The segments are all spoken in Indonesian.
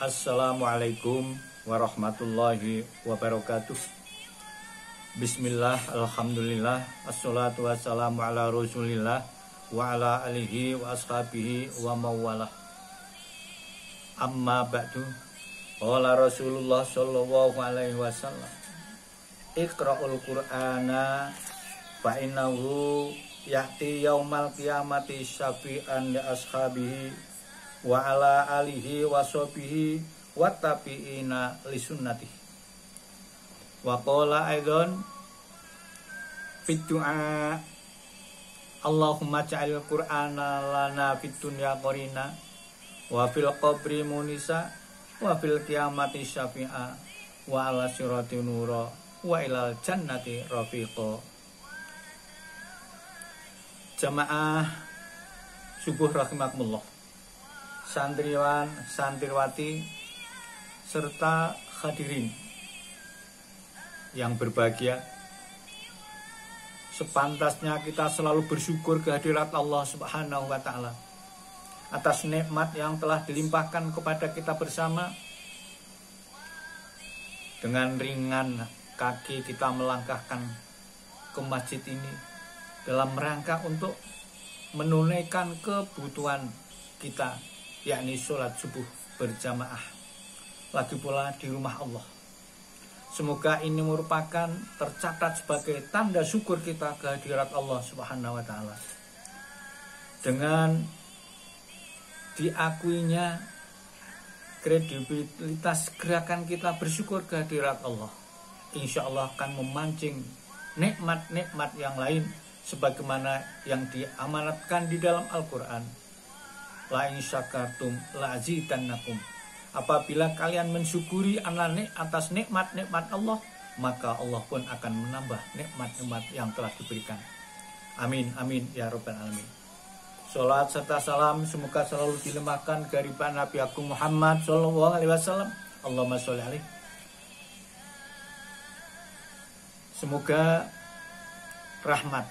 Assalamualaikum warahmatullahi wabarakatuh. Bismillah, alhamdulillah, assalatu wassalamu ala rasulillah wa ala alihi wa ashabihi wa mawalah. Amma ba'du. Qala Rasulullah sallallahu alaihi wasallam, Iqra'ul Qur'ana fa innahu ya'ti yaumal qiyamati syafi'an li ashabihi wa ala alihi wa sahbihi wa tabi'ina li sunnati. Wa qala aidan fi du'a, Allahumma ja'al Qur'ana lana fid dunya qarina wa fil qabri munisa wa fil qiyamati syafi'a wa ala sirati nura wa ilal jannati rafiqa. Jamaah subuh rahimakumullah, santriwan, santriwati, serta hadirin yang berbahagia. Sepantasnya kita selalu bersyukur kehadirat Allah Subhanahu wa Ta'ala atas nikmat yang telah dilimpahkan kepada kita bersama. Dengan ringan kaki kita melangkahkan ke masjid ini dalam rangka untuk menunaikan kebutuhan kita, yakni sholat subuh berjamaah, lagi pula di rumah Allah. Semoga ini merupakan tercatat sebagai tanda syukur kita kehadirat Allah Subhanahu wa Ta'ala. Dengan diakuinya kredibilitas gerakan kita bersyukur kehadirat Allah, insya Allah akan memancing nikmat-nikmat yang lain sebagaimana yang diamanatkan di dalam Al-Quran. La in syakartum la azidannakum. Apabila kalian mensyukuri atas nikmat-nikmat Allah, maka Allah pun akan menambah nikmat-nikmat yang telah diberikan. Amin, amin, ya Rabbal Alamin. Salat serta salam semoga selalu dilimpahkan dari Pak Nabi Agung Muhammad Sallallahu Alaihi Wasallam. Allahumma sholli alaihi. Semoga rahmat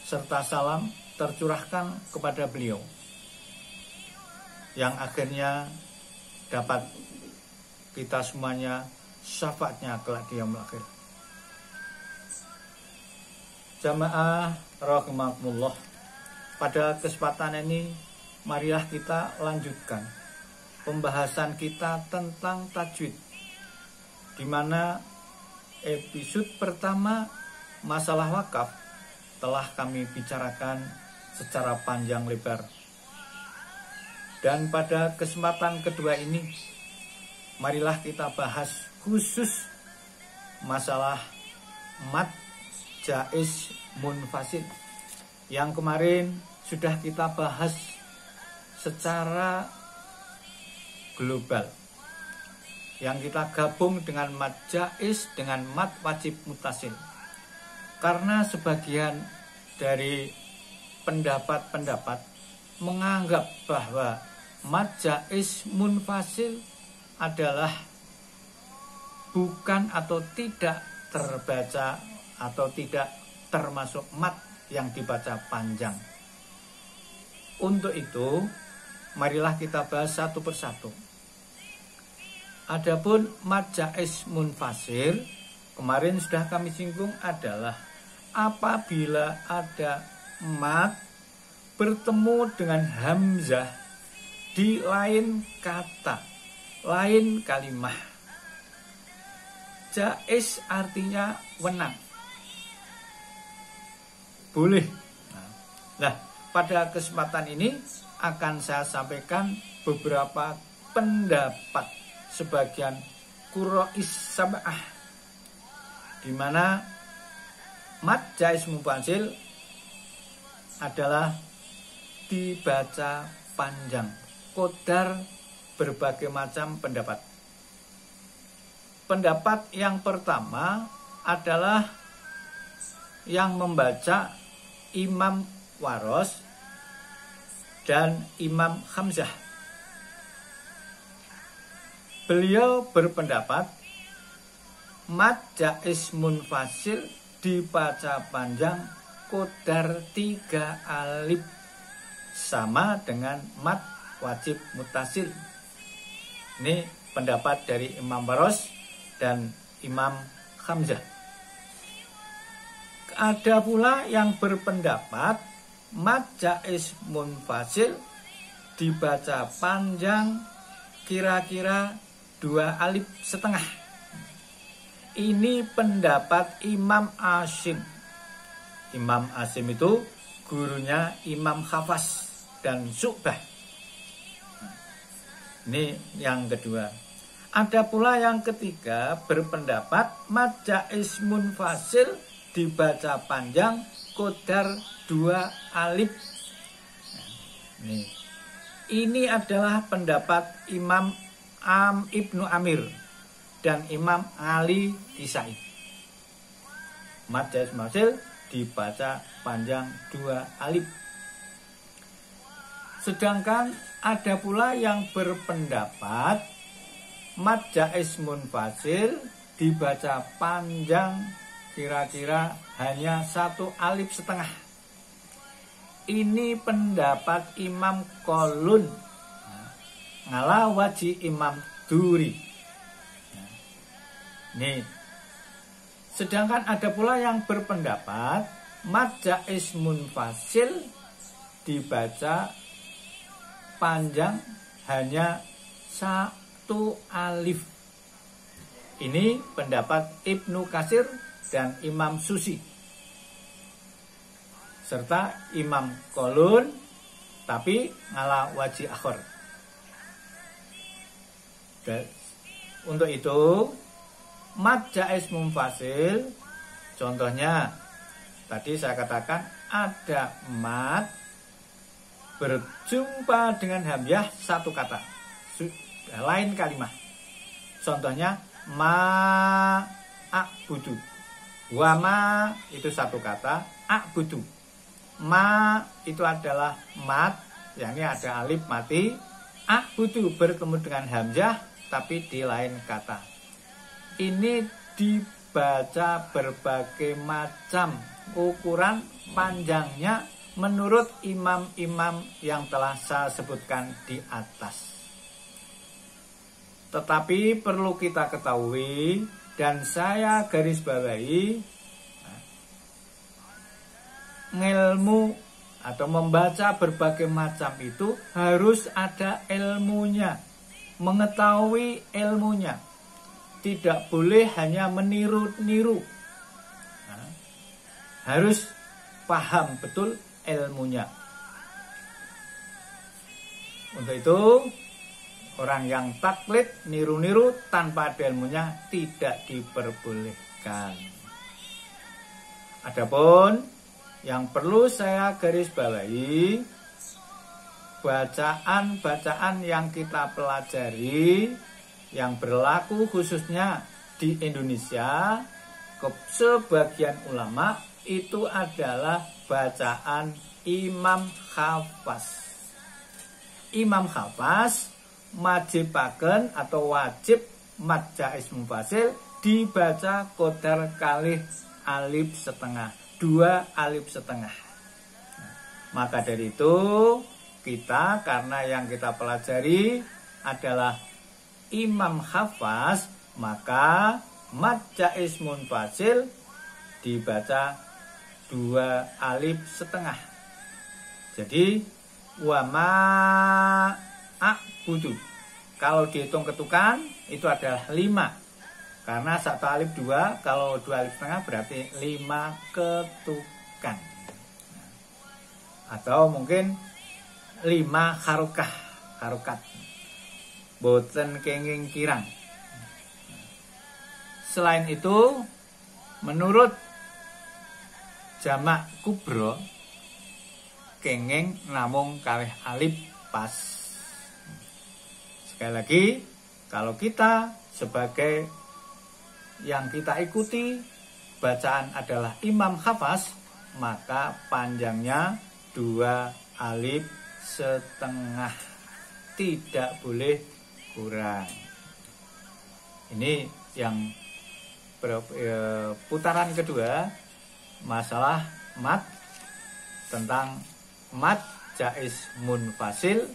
serta salam tercurahkan kepada beliau, yang akhirnya dapat kita semuanya syafaatnya kelak di yaumul akhir. Jamaah rahimakumullah, pada kesempatan ini marilah kita lanjutkan pembahasan kita tentang tajwid, di mana episode pertama masalah wakaf telah kami bicarakan secara panjang lebar. Dan pada kesempatan kedua ini, marilah kita bahas khusus masalah mad jaiz munfasil yang kemarin sudah kita bahas secara global, yang kita gabung dengan mad jaiz dengan mad wajib mutasil. Karena sebagian dari pendapat-pendapat menganggap bahwa mad jaiz munfasil adalah bukan atau tidak terbaca atau tidak termasuk mad yang dibaca panjang. Untuk itu, marilah kita bahas satu persatu. Adapun mad jaiz munfasil, kemarin sudah kami singgung, adalah apabila ada mad bertemu dengan hamzah di lain kata, lain kalimah. Jaiz artinya wenang, boleh. Nah, pada kesempatan ini akan saya sampaikan beberapa pendapat sebagian qurra'is sab'ah, di mana mad jaiz munfasil adalah dibaca panjang, qadar berbagai macam pendapat. Pendapat yang pertama adalah yang membaca Imam Waros dan Imam Hamzah. Beliau berpendapat mad jaiz munfasil dibaca panjang qadar 3 alif, sama dengan mad wajib mutasil. Ini pendapat dari Imam Baros dan Imam Hamzah. Ada pula yang berpendapat mad jaiz munfasil dibaca panjang kira-kira 2 alif setengah. Ini pendapat Imam Asim. Imam Asim itu gurunya Imam Hafs dan Syu'bah. Ini yang kedua. Ada pula yang ketiga berpendapat mad jaiz munfasil dibaca panjang qadar 2 alif. Ini adalah pendapat Imam Ibnu Amir dan Imam Ali Kisai. Mad jaiz munfasil dibaca panjang 2 alif. Sedangkan ada pula yang berpendapat mad jaiz munfasil dibaca panjang kira-kira hanya 1 alif setengah. Ini pendapat Imam Qalun ngala waji Imam Duri. Nih. Sedangkan ada pula yang berpendapat mad jaiz munfasil dibaca panjang hanya 1 alif. Ini pendapat Ibnu Katsir dan Imam Susi serta Imam Qalun, tapi ngala waji akhir. Untuk itu mad jaiz munfasil contohnya tadi saya katakan ada mad berjumpa dengan hamzah 1 kata, lain kalimat. Contohnya ma'abudu. Wa ma itu 1 kata, a'budu. Ma itu adalah mad, yakni ada alif mati. A'budu bertemu dengan hamzah tapi di lain kata. Ini dibaca berbagai macam ukuran panjangnya menurut imam-imam yang telah saya sebutkan di atas. Tetapi perlu kita ketahui dan saya garis bawahi, ngilmu atau membaca berbagai macam itu harus ada ilmunya, mengetahui ilmunya. Tidak boleh hanya meniru-niru. Harus paham betul ilmunya. Untuk itu orang yang taklid, niru-niru tanpa ada ilmunya tidak diperbolehkan. Adapun yang perlu saya garis bawahi, bacaan-bacaan yang kita pelajari yang berlaku khususnya di Indonesia, sebagian ulama itu adalah bacaan Imam Hafs. Imam Hafs majibaken atau wajib mad jaiz munfasil dibaca qadar kalih alif setengah, 2 alif setengah. Maka dari itu kita, karena yang kita pelajari adalah Imam Hafs, maka mad jaiz munfasil dibaca 2 alif setengah. Jadi wa ma a'budu. Kalau dihitung ketukan itu adalah 5. Karena 1 alif 2, kalau 2 alif setengah berarti 5 ketukan. Atau mungkin 5 harokat. Boten kenging kirang. Selain itu, menurut jamak kubro, kenging namung kalih alif pas. Sekali lagi, kalau kita sebagai yang kita ikuti bacaan adalah Imam Hafs, maka panjangnya 2 alif setengah, tidak boleh kurang. Ini yang putaran kedua masalah mad, tentang mad jaiz munfasil.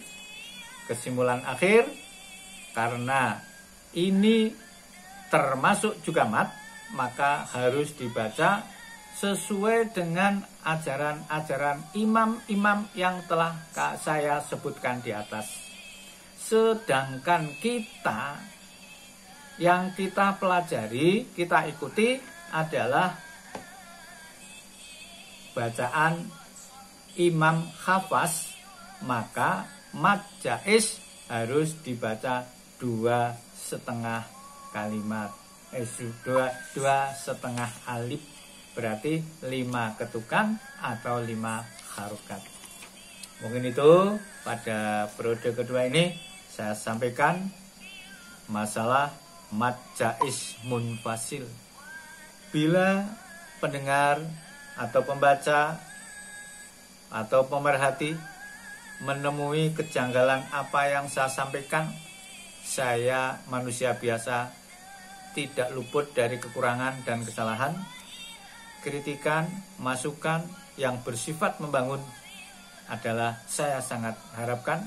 Kesimpulan akhir, karena ini termasuk juga mat, maka harus dibaca sesuai dengan ajaran-ajaran imam-imam yang telah saya sebutkan di atas. Sedangkan kita yang kita pelajari, kita ikuti adalah bacaan Imam Hafaz, maka mad jaiz harus dibaca 2,5 kalimat, 2,5 alif, berarti 5 ketukan atau 5 harokat. Mungkin itu pada periode kedua ini saya sampaikan masalah mad jaiz munfasil. Bila pendengar atau pembaca atau pemerhati menemui kejanggalan apa yang saya sampaikan, saya manusia biasa, tidak luput dari kekurangan dan kesalahan. Kritikan, masukan yang bersifat membangun adalah saya sangat harapkan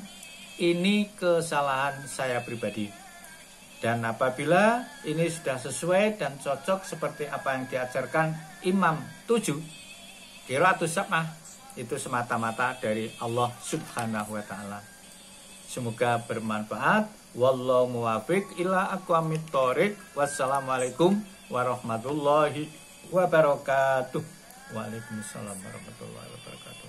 ini kesalahan saya pribadi. Dan apabila ini sudah sesuai dan cocok seperti apa yang diajarkan Imam 7, qiraatus sab'ah, itu semata-mata dari Allah Subhanahu wa taala. Semoga bermanfaat. Wallahu muwaffiq ila aqwamit thoriq. Wassalamualaikum warahmatullahi wabarakatuh. Waalaikumsalam warahmatullahi wabarakatuh.